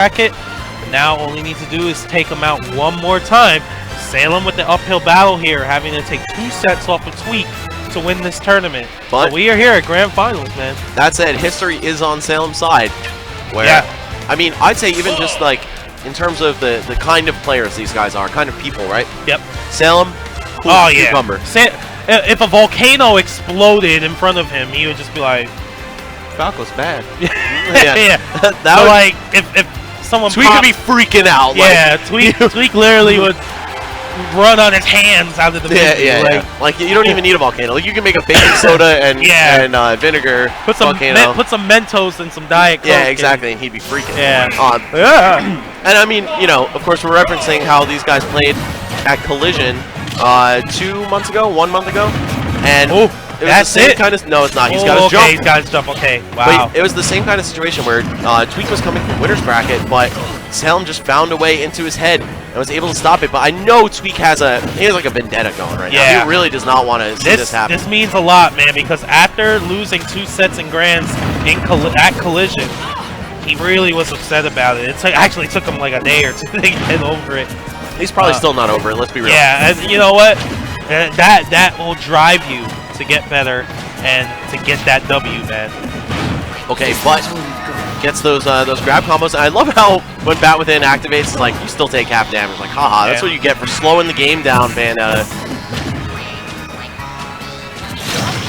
bracket. Now all he needs to do is take him out one more time. Salem with the uphill battle here, having to take 2 sets off of Tweek to win this tournament. But we are here at Grand Finals, man. That said, history is on Salem's side. Where, I mean, I'd say even just like in terms of the kind of players these guys are, kind of people, right? Yep. Salem, cool, cucumber. If a volcano exploded in front of him, he would just be like, Falco's bad. yeah. That so would, like, if someone Tweek would be freaking out. Yeah, like, Tweek literally would run on his hands out of the menu. Like you don't even need a volcano. Like you can make a baking soda and vinegar. Put some Mentos and some Diet Coke. Yeah, exactly, and he'd be freaking. Yeah. And I mean, you know, of course, we're referencing how these guys played at Collision 1 month ago, and it was the same kind of. No, it's not. He's got his jump. He's got his jump. Okay. Wow. But it was the same kind of situation where Tweek was coming from winner's bracket, but Salem just found a way into his head and was able to stop it. But I know Tweek has like a vendetta going right now. He really does not want to see this happen. This means a lot, man, because after losing 2 sets in Grands at Collision, he really was upset about it. It actually took him like a day or 2 to get over it. He's probably still not over it. Let's be real. Yeah, and you know what? That will drive you to get better and to get that W, man. Okay, but gets those grab combos. And I love how when Bat Within activates, it's like you still take half damage. Like, haha, that's what you get for slowing the game down, Bayonetta.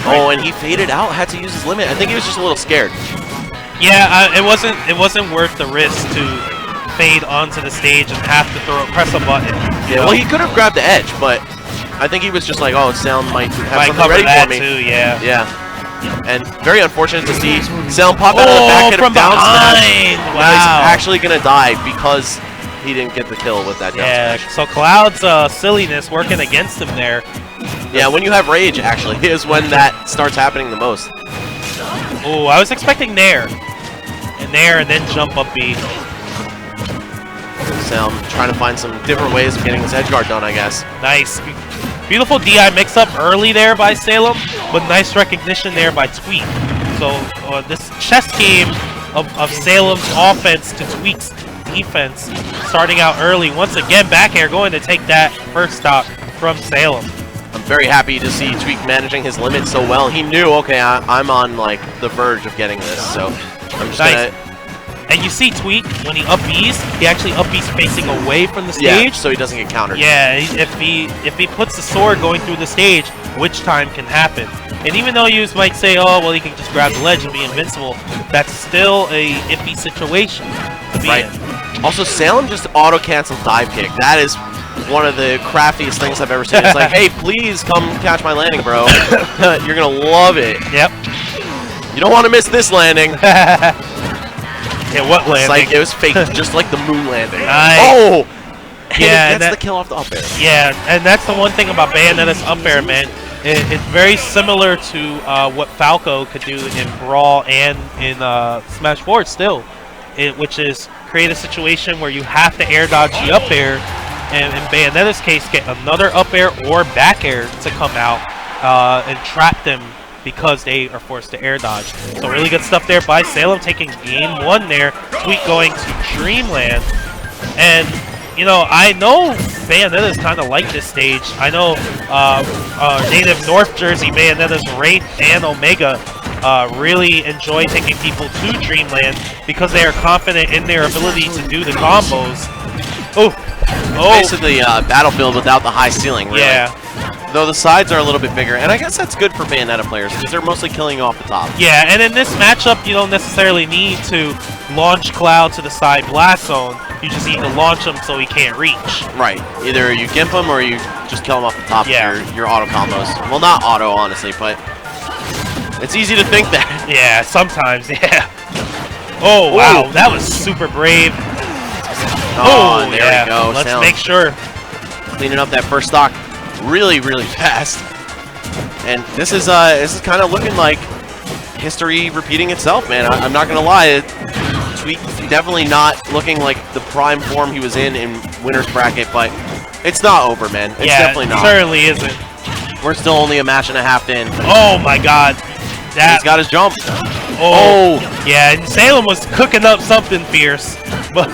Oh, and he faded out. Had to use his limit. I think he was just a little scared. Yeah, it wasn't worth the risk to fade onto the stage and have to press a button. Yeah, well, he could have grabbed the edge, but I think he was just like, oh, Salem might have something ready for me. Too, yeah. And very unfortunate to see Salem pop out of the back and down smash. Wow. Now he's actually going to die because he didn't get the kill with that down smash. So Cloud's silliness working against him there. Yeah, when you have rage, actually, is when that starts happening the most. Oh, I was expecting Nair. And Nair and then jump up B. Salem trying to find some different ways of getting his edge guard done, I guess. Nice. Beautiful DI mix-up early there by Salem, but nice recognition there by Tweek. So this chess game of Salem's offense to Tweek's defense starting out early. Once again, back air going to take that first stock from Salem. I'm very happy to see Tweek managing his limit so well. He knew, okay, I'm on like the verge of getting this, so I'm just gonna... And you see Tweek, when he up-Bs, he actually up-Bs facing away from the stage. Yeah, so he doesn't get countered. Yeah, if he puts the sword going through the stage, which time can happen. And even though you might say, oh, well, he can just grab the ledge and be invincible, that's still a iffy situation to be in. Also, Salem just auto-canceled dive kick. That is one of the craftiest things I've ever seen. It's like, hey, please come catch my landing, bro. You're going to love it. Yep. You don't want to miss this landing. Yeah, what landing? It's like, it was fake, just like the moon landing. Nice. Oh! Yeah, that's the kill off the up air. Yeah, and that's the one thing about Bayonetta's up air, man. It's very similar to what Falco could do in Brawl and in Smash 4 still, which is create a situation where you have to air dodge the up air, and in Bayonetta's case, get another up air or back air to come out and trap them because they are forced to air dodge. So really good stuff there by Salem, taking game 1 there. Tweek going to Dreamland. And, you know, I know Bayonetta's kind of like this stage. I know native North Jersey Bayonetta's Wraith and Omega really enjoy taking people to Dreamland because they are confident in their ability to do the combos. Basically, Battlefield without the high ceiling, really. Yeah. Though the sides are a little bit bigger, and I guess that's good for Bayonetta players because they're mostly killing you off the top. Yeah, and in this matchup, you don't necessarily need to launch Cloud to the side blast zone. You just need to launch him so he can't reach. Right. Either you gimp him or you just kill him off the top of your auto combos. Well, not auto, honestly, but it's easy to think that. Yeah, sometimes, yeah. Oh, wow, that was super brave. Oh, there we go. Let's make sure. Cleaning up that first stock really, really fast. And this is kind of looking like history repeating itself, man. I'm not gonna lie. Tweek definitely not looking like the prime form he was in winner's bracket, but it's not over, man. It's definitely not. It certainly isn't. We're still only a match and a half in. Oh my God. He's got his jump. Oh, yeah, and Salem was cooking up something fierce, but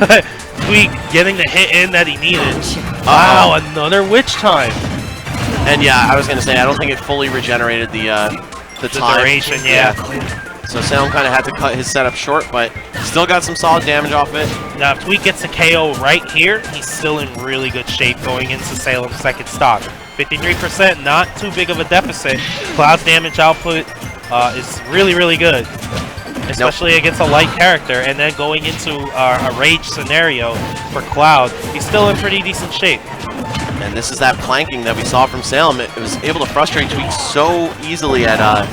Tweek getting the hit in that he needed. Wow, another witch time. And yeah, I was gonna say I don't think it fully regenerated the time. Duration, yeah. So Salem kind of had to cut his setup short, but still got some solid damage off it. Now, if Tweek gets a KO right here, he's still in really good shape going into Salem's second stock. 53%, not too big of a deficit. Cloud's damage output is really, really good, especially against a light character. And then going into a rage scenario for Cloud, he's still in pretty decent shape. And this is that planking that we saw from Salem. It was able to frustrate Tweek so easily at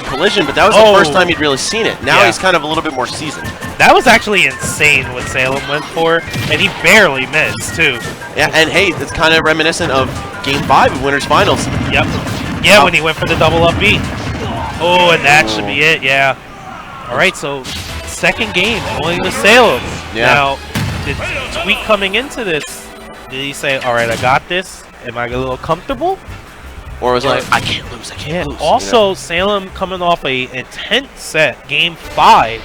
Collision, but that was the first time he'd really seen it. Now he's kind of a little bit more seasoned. That was actually insane what Salem went for, and he barely missed, too. Yeah, and hey, it's kind of reminiscent of Game 5 of Winners Finals. Yep. Yeah, when he went for the double up B. Oh, and that should be it, yeah. All right, so second game going to Salem. Yeah. Now, did Tweek coming into this, did he say, all right, I got this? Am I a little comfortable? Or was like, I can't lose, I can't lose. Also, you know? Salem coming off a intense set, Game 5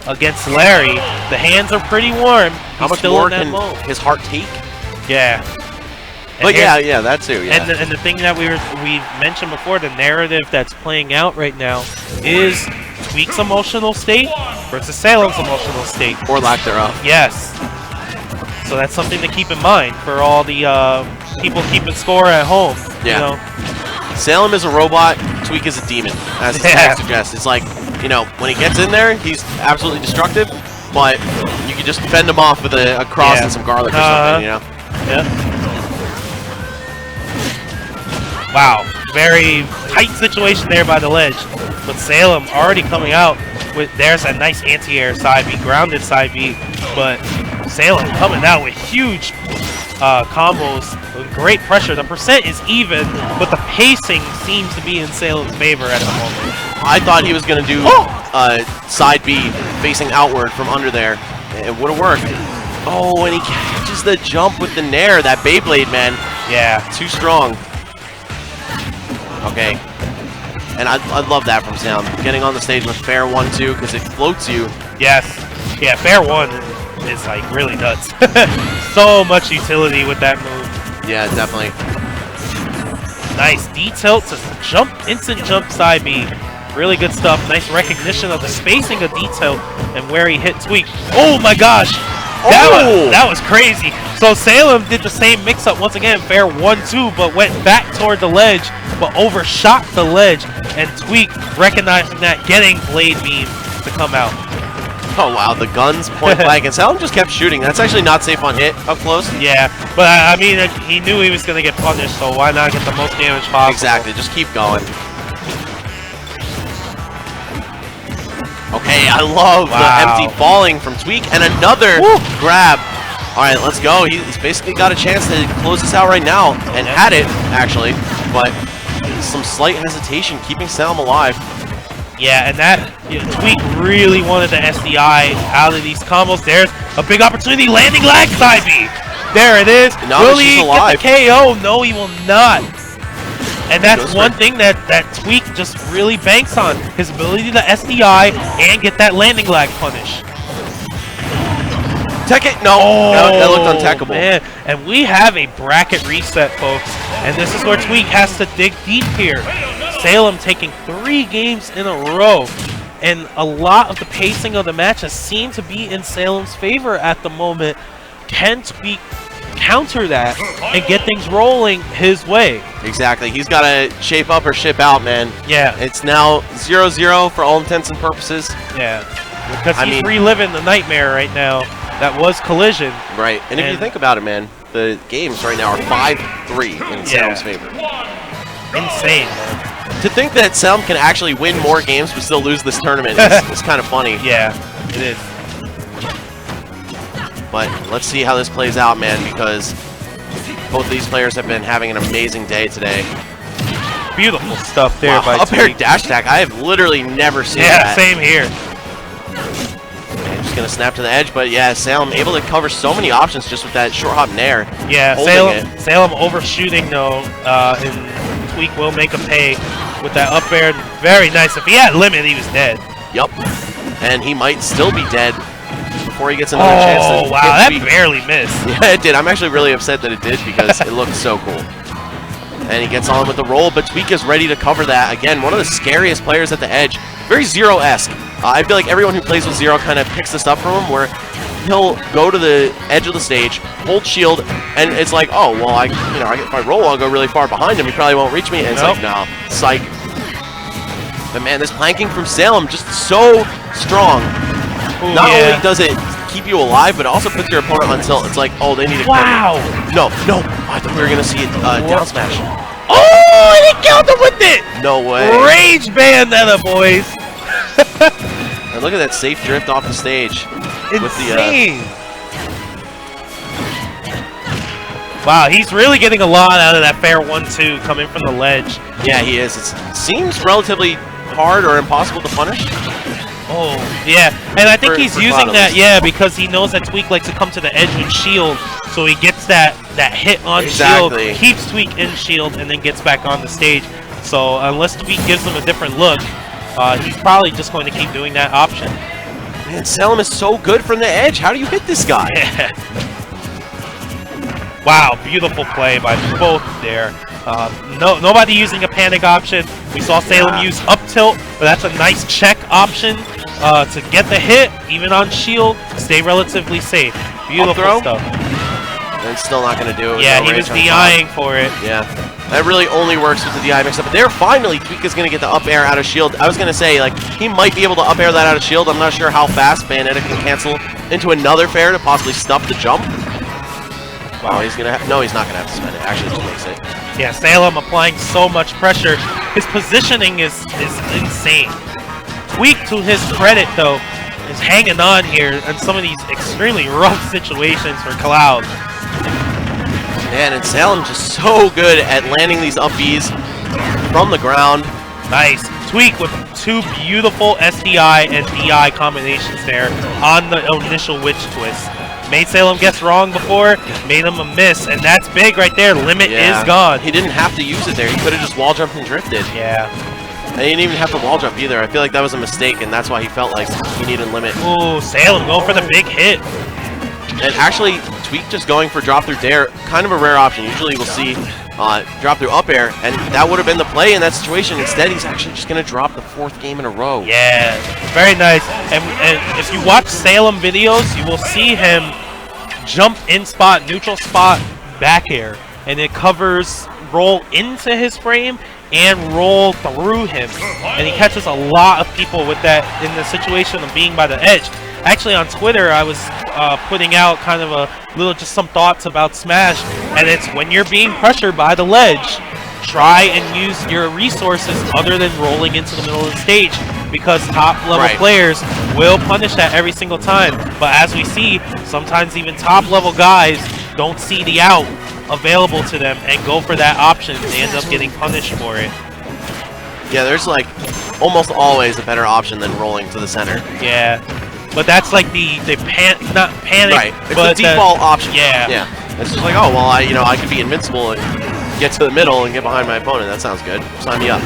against Larry. The hands are pretty warm. How much more can his heart take? Yeah. But yeah, that too, yeah. And the thing that we mentioned before, the narrative that's playing out right now is Tweek's emotional state versus Salem's emotional state. Or lack thereof. Yes. So that's something to keep in mind for all the people keeping score at home. Yeah. You know? Salem is a robot, Tweek is a demon, as the tag suggests. It's like, you know, when he gets in there, he's absolutely destructive, but you can just fend him off with a cross and some garlic or something, you know? Yeah. Wow. Very tight situation there by the ledge. But Salem already coming out with, there's a nice anti-air side B, grounded side B, but Salem coming out with huge combos with great pressure. The percent is even, but the pacing seems to be in Salem's favor at the moment. I thought he was going to do side B facing outward from under there. It would have worked. Oh, and he catches the jump with the Nair. That Beyblade, man. Yeah. Too strong. Okay. And I love that from Salem. Getting on the stage with fair 1-2 because it floats you. Yes. Yeah, fair 1 is like really nuts. So much utility with that move. Yeah, definitely. Nice D-tilt to jump, instant jump side B. Really good stuff. Nice recognition of the spacing of D-tilt and where he hit Tweek. Oh my gosh! That was crazy. So Salem did the same mix-up once again, fair 1-2, but went back toward the ledge, but overshot the ledge, and Tweek recognizing that, getting Blade Beam to come out. Oh wow, the guns point blank, and Salem just kept shooting. That's actually not safe on hit up close. Yeah, but I mean, he knew he was going to get punished, so why not get the most damage possible? Exactly, just keep going. Okay, I love the empty falling from Tweek, and another grab. All right, let's go. He's basically got a chance to close this out right now, and had it, actually, but some slight hesitation keeping Salem alive. Yeah, and that Tweek really wanted the SDI out of these combos. There's a big opportunity, landing lag side B. There it is. Will he get the KO? No, he will not. And that's one thing that Tweek just really banks on, his ability to SDI and get that landing lag punish. Tech it? No, that looked untechable. Man. And we have a bracket reset, folks. And this is where Tweek has to dig deep here. Salem taking 3 games in a row. And a lot of the pacing of the matches seem to be in Salem's favor at the moment. Can Tweek counter that and get things rolling his way? Exactly. He's got to shape up or ship out, man. Yeah. It's now 0-0 for all intents and purposes. Yeah. Because he's reliving the nightmare right now. That was Collision. Right. And if you think about it, man, the games right now are 5-3 in Salem's favor. Insane, man. To think that Salem can actually win more games but still lose this tournament is kind of funny. Yeah, it is. But let's see how this plays out, man, because both of these players have been having an amazing day today. Beautiful stuff there by up air dash attack. I have literally never seen Yeah, that. same here. And just going to snap to the edge, but yeah, Salem able to cover so many options just with that short hop nair. Yeah, Salem overshooting though, and Tweek will make a pay with that up air. Very nice. If he had limit, he was dead. Yup. And he might still be dead before he gets another chance to wow, that barely missed. Yeah, it did. I'm actually really upset that it did because it looked so cool. And he gets on with the roll, but Tweek is ready to cover that. Again, one of the scariest players at the edge. Very Zero-esque. I feel like everyone who plays with Zero kind of picks this up from him, where he'll go to the edge of the stage, hold shield, and it's like, oh, well, if I roll, I'll go really far behind him. He probably won't reach me. And it's like, no, psych. But man, this planking from Salem just so strong. Ooh, Not only does it keep you alive, but it also puts your opponent on tilt. It's like, oh, they need to kill me. No. I thought we were going to see a down smash. Oh, and he killed him with it! No way. Rage Bayonetta, boys. And look at that safe drift off the stage. Insane. Wow, he's really getting a lot out of that fair 1-2 coming from the ledge. Yeah, he is. It seems relatively hard or impossible to punish. Oh, yeah. And I think he's using that, because he knows that Tweek likes to come to the edge with shield, so he gets that hit on shield, keeps Tweek in shield, and then gets back on the stage. So unless Tweek gives him a different look, he's probably just going to keep doing that option. Man, Salem is so good from the edge. How do you hit this guy? Yeah. Wow, beautiful play by both there. Nobody using a panic option. We saw Salem use up tilt, but that's a nice check option to get the hit, even on shield, stay relatively safe. Beautiful stuff. And still not going to do it. Yeah, he was DIing for it. Yeah, that really only works with the DI mix-up. But there, finally, Tweek is going to get the up air out of shield. I was going to say, like, he might be able to up air that out of shield. I'm not sure how fast Bayonetta can cancel into another fair to possibly stuff the jump. Wow, he's gonna no, he's not gonna have to spend it. Actually, just makes it. Yeah, Salem applying so much pressure. His positioning is insane. Tweek, to his credit, though, is hanging on here in some of these extremely rough situations for Cloud. Man, and Salem just so good at landing these up Bs from the ground. Nice. Tweek with two beautiful SDI and DI combinations there on the initial witch twist. Made Salem guess wrong before, made him a miss, and that's big right there. Limit is gone. He didn't have to use it there. He could have just wall jumped and drifted. Yeah. And he didn't even have to wall jump either. I feel like that was a mistake, and that's why he felt like he needed limit. Ooh, Salem going for the big hit. And actually, Tweek just going for drop through dare, kind of a rare option. Usually we'll see drop through up air, and that would have been the play in that situation. Instead, he's actually just going to drop the 4th game in a row. Yeah, very nice. And if you watch Salem videos, you will see him jump in spot, neutral spot, back air, and it covers roll into his frame and roll through him. And he catches a lot of people with that in the situation of being by the edge. Actually, on Twitter, I was putting out kind of just some thoughts about Smash, and it's when you're being pressured by the ledge, try and use your resources other than rolling into the middle of the stage, because top-level players will punish that every single time. But as we see, sometimes even top-level guys don't see the out available to them and go for that option. They end up getting punished for it. Yeah, there's like almost always a better option than rolling to the center. Yeah, but that's like not panic, right? It's but the default option. Yeah, yeah. It's just like, oh well, I could be invincible and get to the middle and get behind my opponent. That sounds good. Sign me up.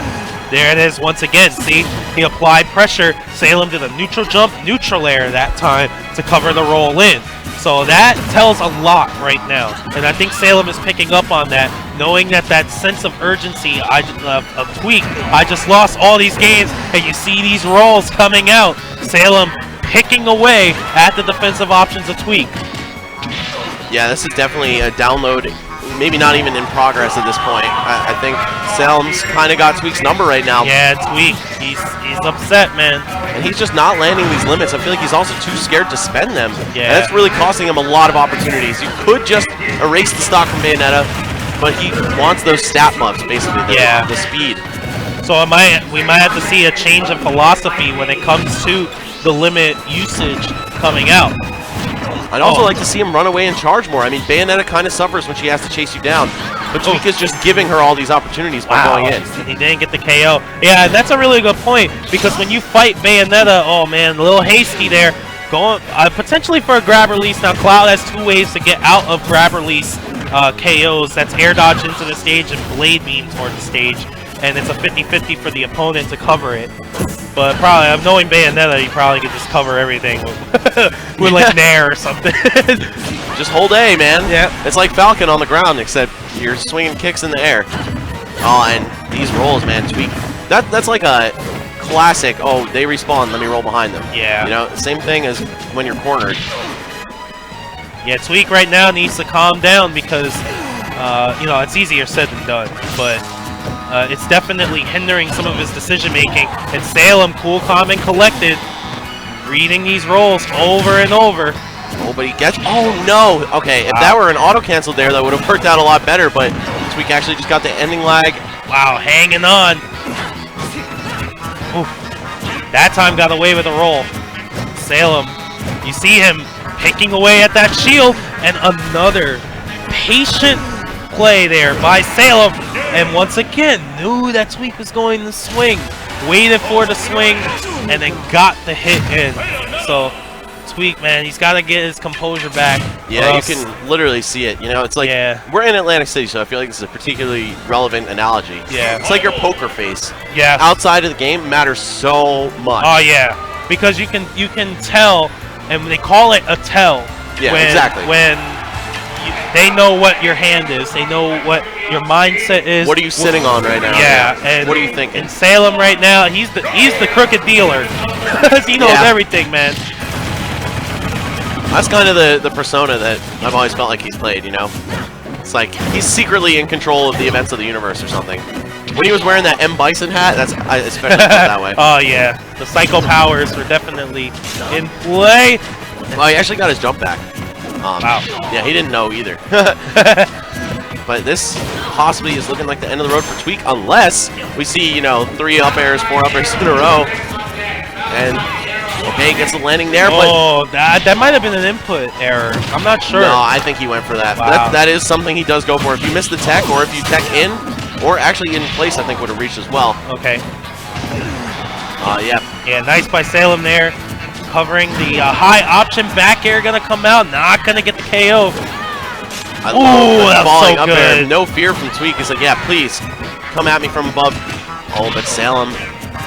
There it is once again. See, he applied pressure. Salem did a neutral jump, neutral air that time to cover the roll in. So that tells a lot right now, and I think Salem is picking up on that, knowing that sense of urgency of Tweek. I just lost all these games, and you see these rolls coming out. Salem picking away at the defensive options of Tweek. Yeah, this is definitely a download. Maybe not even in progress at this point. I think Salem's kind of got Tweek's number right now. Yeah, Tweek, he's upset, man. And he's just not landing these limits. I feel like he's also too scared to spend them. Yeah. And that's really costing him a lot of opportunities. You could just erase the stock from Bayonetta, but he wants those stat buffs, basically, the speed. So we might have to see a change of philosophy when it comes to the limit usage coming out. I'd also like to see him run away and charge more. I mean, Bayonetta kind of suffers when she has to chase you down, but Tweek is just giving her all these opportunities by going in. And he didn't get the KO. Yeah, and that's a really good point, because when you fight Bayonetta, oh man, a little hasty there. Going potentially for a grab release. Now Cloud has two ways to get out of grab release KOs. That's air dodge into the stage and blade beam toward the stage. And it's a 50-50 for the opponent to cover it. But probably, knowing Bayonetta, you probably could just cover everything with like Nair or something. Just hold A, man. Yeah. It's like Falcon on the ground, except you're swinging kicks in the air. Oh, and these rolls, man, Tweek. That's like a classic, oh, they respawn, let me roll behind them. Yeah. You know, same thing as when you're cornered. Yeah, Tweek right now needs to calm down because, you know, it's easier said than done. But it's definitely hindering some of his decision-making. And Salem, cool, calm, and collected, reading these rolls over and over. Oh, but he gets... Oh, no! Okay, if that were an auto-cancel there, that would have worked out a lot better, but Tweek actually just got the ending lag. Wow, hanging on. Oof. That time got away with a roll. Salem, you see him picking away at that shield, and another patient play there by Salem. And once again, knew that Tweek was going to swing. Waited for the swing, and then got the hit in. So... Tweek, man, he's got to get his composure back. Yeah, you can literally see it. You know, it's like we're in Atlantic City, so I feel like this is a particularly relevant analogy. Yeah. It's like your poker face. Yeah. Outside of the game matters so much. Oh yeah, because you can tell, and they call it a tell. Yeah, exactly. When they know what your hand is, they know what your mindset is. What are you sitting on right now? Yeah. And what are you thinking? In Salem right now, he's the crooked dealer. He knows everything, man. That's kind of the persona that I've always felt like he's played, you know? It's like he's secretly in control of the events of the universe or something. When he was wearing that M. Bison hat, I especially felt that way. Oh, yeah. The psycho powers were definitely in play. Well, he actually got his jump back. Wow. Yeah, he didn't know either. But this possibly is looking like the end of the road for Tweek, unless we see, you know, 3 up airs, 4 up airs in a row. And... okay, gets the landing there, but... oh, that might have been an input error. I'm not sure. No, I think he went for that. Wow. That is something he does go for. If you miss the tech, or if you tech in, or actually in place, I think would have reached as well. Okay. Yeah. Yeah, nice by Salem there. Covering the high option back air, gonna come out. Not gonna get the KO. I love that's falling so up good. there. No fear from Tweek. He's like, yeah, please, come at me from above. Oh, but Salem...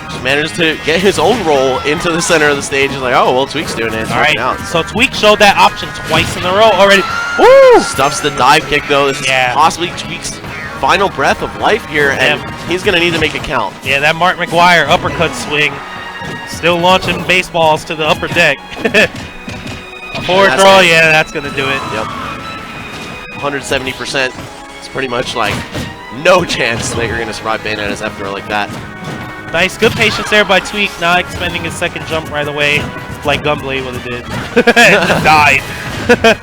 just manages to get his own roll into the center of the stage. He's like, oh, well, Tweek's doing it. All right, out. so Tweek showed that option twice in a row already. Woo! Stuffs the dive kick, though. This is possibly Tweek's final breath of life here, and he's going to need to make it count. Yeah, that Mark McGuire uppercut swing. Still launching baseballs to the upper deck. A forward throw, yeah, that's going to do it. Yep. 170%. It's pretty much like no chance that you're going to survive Bayonetta's F throw like that. Nice, good patience there by Tweek, not expending his second jump right away, like Gunblade would have did. And died.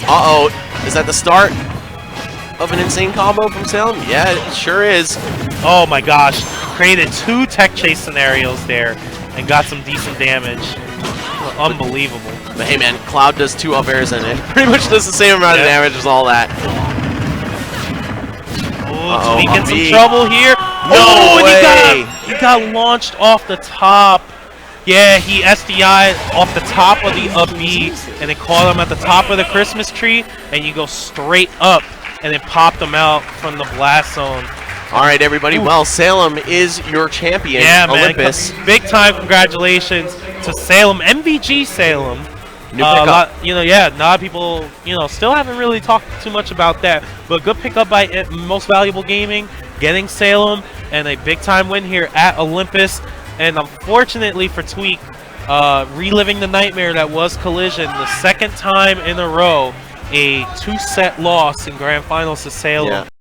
Uh-oh, is that the start of an insane combo from Salem? Yeah, it sure is. Oh my gosh, created 2 tech chase scenarios there, and got some decent damage. Unbelievable. But hey man, Cloud does 2 up airs and it pretty much does the same amount of damage as all that. Tweek in some trouble here. No way! He got launched off the top. Yeah, he SDI'd off the top of the up B, and it caught him at the top of the Christmas tree, and you go straight up, and it popped him out from the blast zone. All right, everybody. Ooh. Well, Salem is your champion. Yeah, Olympus. Man. Big time congratulations to Salem, MVG Salem. New pickup. A lot of people, still haven't really talked too much about that. But good pickup by Most Valuable Gaming, getting Salem, and a big-time win here at Olympus. And unfortunately for Tweek, reliving the nightmare that was Collision, the second time in a row, a 2-set loss in Grand Finals to Salem. Yeah.